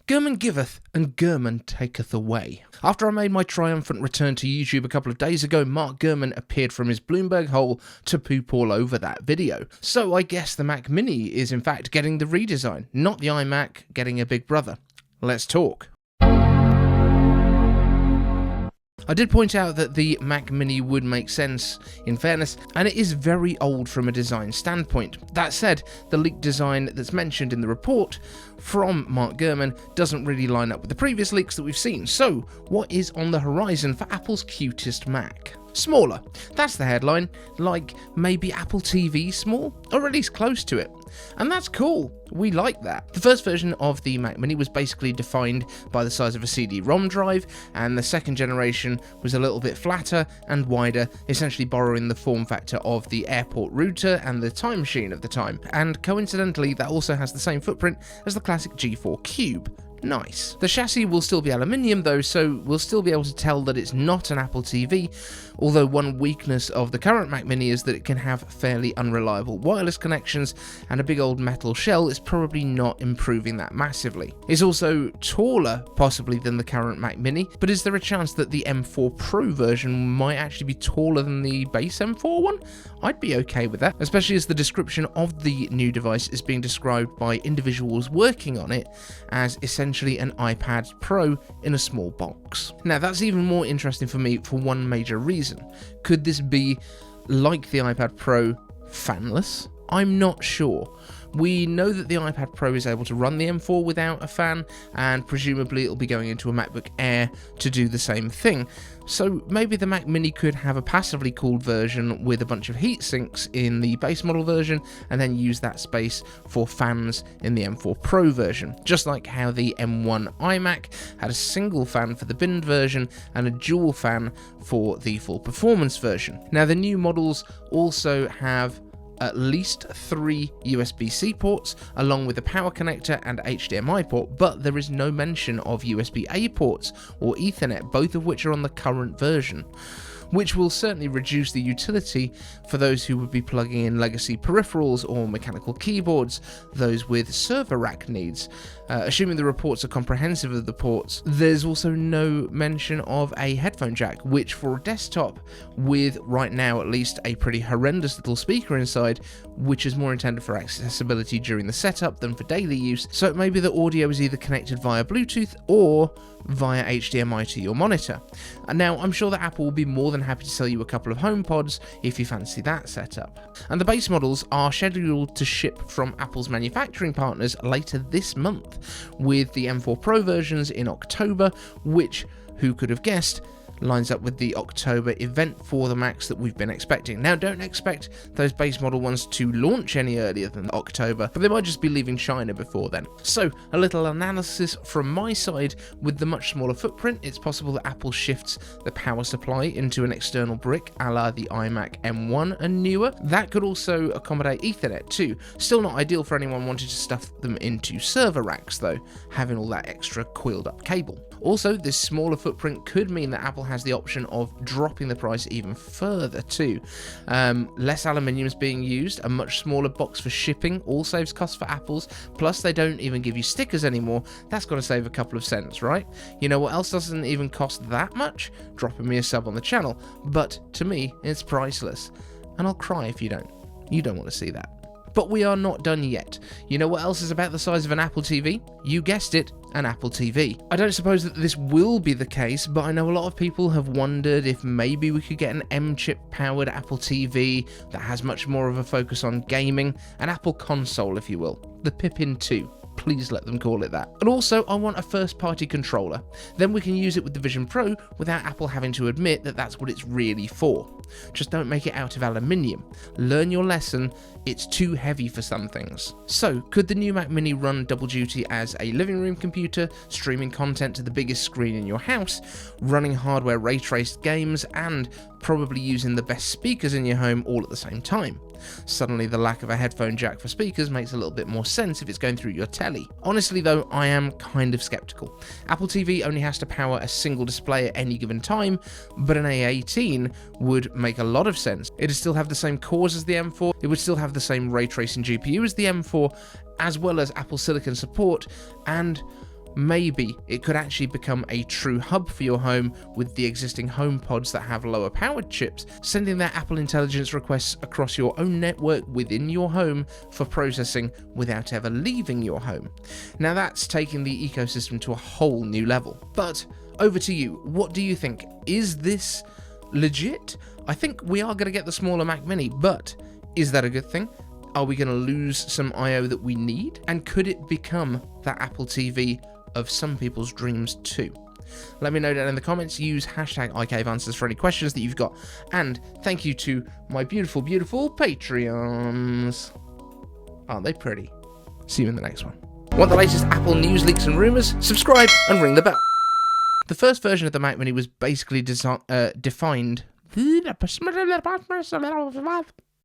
Gurman giveth and Gurman taketh away. After I made my triumphant return to YouTube a couple of days ago, Mark Gurman appeared from his Bloomberg hole to poop all over that video. So I guess the Mac Mini is in fact getting the redesign, not the iMac getting a big brother. Let's talk. I did point out that the Mac Mini would make sense, in fairness, and it is very old from a design standpoint. That said, the leaked design that's mentioned in the report from Mark Gurman doesn't really line up with the previous leaks that we've seen. So, what is on the horizon for Apple's cutest Mac? Smaller. That's the headline. Like, maybe Apple TV small? Or at least close to it. And that's cool. We like that. The first version of the Mac Mini was basically defined by the size of a CD ROM drive, and the second generation was a little bit flatter and wider, essentially borrowing the form factor of the airport router and the Time Machine of the time. And coincidentally, that also has the same footprint as the classic G4 Cube. Nice. The chassis will still be aluminium though, so we'll still be able to tell that it's not an Apple TV, although one weakness of the current Mac Mini is that it can have fairly unreliable wireless connections, and a big old metal shell is probably not improving that massively. It's also taller, possibly, than the current Mac Mini, but is there a chance that the M4 Pro version might actually be taller than the base M4 one? I'd be okay with that, especially as the description of the new device is being described by individuals working on it as essentially an iPad Pro in a small box. Now that's even more interesting for me for one major reason. Could this be, like the iPad Pro, fanless? I'm not sure. We know that the iPad Pro is able to run the M4 without a fan, and presumably it'll be going into a MacBook Air to do the same thing. So maybe the Mac Mini could have a passively cooled version with a bunch of heat sinks in the base model version, and then use that space for fans in the M4 Pro version. Just like how the M1 iMac had a single fan for the binned version and a dual fan for the full performance version. Now the new models also have at least 3 USB-C ports, along with a power connector and HDMI port, but there is no mention of USB-A ports or Ethernet, both of which are on the current version, which will certainly reduce the utility for those who would be plugging in legacy peripherals or mechanical keyboards, those with server rack needs. Assuming the reports are comprehensive of the ports, there's also no mention of a headphone jack, which for a desktop, with right now at least a pretty horrendous little speaker inside, which is more intended for accessibility during the setup than for daily use, so maybe the audio is either connected via Bluetooth or via HDMI to your monitor. And now I'm sure that Apple will be more than happy to sell you a couple of HomePods if you fancy that setup. And the base models are scheduled to ship from Apple's manufacturing partners later this month, with the M4 Pro versions in October, which, who could have guessed, lines up with the October event for the Macs that we've been expecting. Now, don't expect those base model ones to launch any earlier than October, but they might just be leaving China before then. So, a little analysis from my side: with the much smaller footprint, it's possible that Apple shifts the power supply into an external brick a la the iMac M1 and newer. That could also accommodate Ethernet too. Still not ideal for anyone wanting to stuff them into server racks though, having all that extra coiled up cable. Also, this smaller footprint could mean that Apple has the option of dropping the price even further too. Less aluminium is being used, a much smaller box for shipping all saves costs for Apple's, plus they don't even give you stickers anymore. That's got to save a couple of cents, right? You know what else doesn't even cost that much? Dropping me a sub on the channel, but to me it's priceless, and I'll cry if you don't. You don't want to see that. But we are not done yet. You know what else is about the size of an Apple TV? You guessed it, an Apple TV. I don't suppose that this will be the case, but I know a lot of people have wondered if maybe we could get an M-chip powered Apple TV that has much more of a focus on gaming, an Apple console if you will, the Pippin 2. Please let them call it that. And also, I want a first-party controller. Then we can use it with the Vision Pro without Apple having to admit that that's what it's really for. Just don't make it out of aluminium. Learn your lesson, it's too heavy for some things. So, could the new Mac Mini run double duty as a living room computer, streaming content to the biggest screen in your house, running hardware ray-traced games, and probably using the best speakers in your home all at the same time? Suddenly the lack of a headphone jack for speakers makes a little bit more sense if it's going through your telly. Honestly though, I am kind of skeptical. Apple TV only has to power a single display at any given time, but an A18 would make a lot of sense. It'd still have the same cores as the M4, it would still have the same ray tracing GPU as the M4, as well as Apple Silicon support, and maybe it could actually become a true hub for your home with the existing home pods that have lower powered chips, sending their Apple Intelligence requests across your own network within your home for processing without ever leaving your home. Now that's taking the ecosystem to a whole new level. But over to you, what do you think? Is this legit? I think we are going to get the smaller Mac Mini, but is that a good thing? Are we going to lose some I/O that we need? And could it become that Apple TV of some people's dreams too? Let me know down in the comments. Use hashtag iCaveAnswers for any questions that you've got. And thank you to my beautiful, beautiful Patreons. Aren't they pretty? See you in the next one. Want the latest Apple news, leaks and rumours? Subscribe and ring the bell. The first version of the Mac Mini was basically defined